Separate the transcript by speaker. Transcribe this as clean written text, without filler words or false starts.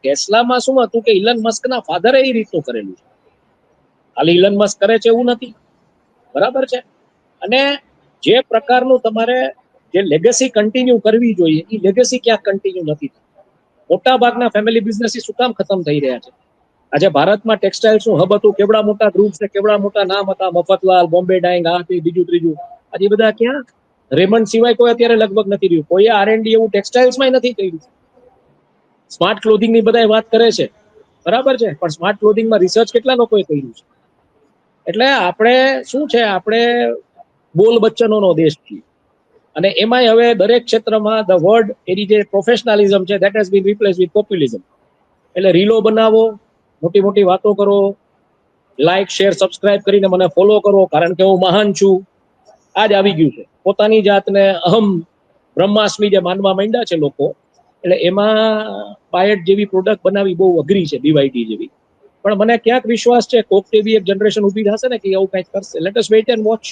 Speaker 1: ટેસ્લામાં શું હતું કે ઇલન મસ્કના ફાધરે એ રીતનું કરેલું છે. ખાલી ઇલન મસ્ક કરે છે એવું નથી, બરાબર છે. અને જે પ્રકારનું તમારે જે લેગસી કન્ટિન્યુ કરવી જોઈએ એ લેગસી ક્યાંક કન્ટિન્યુ નથી. મોટા ભાગના ફેમિલી બિઝનેસ શું કામ ખતમ થઈ રહ્યા છે? આજે ભારતમાં ટેક્સટાઇલ્સ નું હબ હતું, કેવડા મોટા ગ્રુપ છે, કેવડા મોટા નામ હતા, મફતલાલ, બોમ્બે ડાઇંગ, આ બીજું ત્રીજું. આજે બધા ક્યાં? રેમન્ડ સિવાય કોઈ અત્યારે લગભગ નથી રહ્યું. કોઈ R&D એવું ટેક્સટાઇલ્સમાં નથી કર્યું. સ્માર્ટ ક્લોથિંગ ની બધા વાત કરે છે, બરાબર છે, પણ સ્માર્ટ ક્લોથિંગમાં રિસર્ચ કેટલા લોકોએ કર્યું છે? એટલે આપણે શું છે, આપણે બોલ બચ્ચનોનો દેશ છીએ. અને એમાંય હવે દરેક ક્ષેત્રમાં ધ વર્ડ એની જે પ્રોફેશનલિઝમ છે that has been replace with populism. એટલે રીલો બનાવો, મોટી મોટી વાતો કરો, લાઈક શેર સબસ્ક્રાઇબ કરીને મને ફોલો કરો કારણ કે હું મહાન છું. આ જ આવી ગયું છે. પોતાની જાતને અહમ બ્રહ્માસ્મિ જે માનવા માંડ્યા છે લોકો, એટલે એમાં પાયટ જેવી પ્રોડક્ટ બનાવી બહુ અઘરી છે, BYD જેવી. પણ મને ક્યાંક વિશ્વાસ છે કોક એવી એક જનરેશન ઉભી થશે ને કે એવું કંઈક કરશે. Let us weight and watch.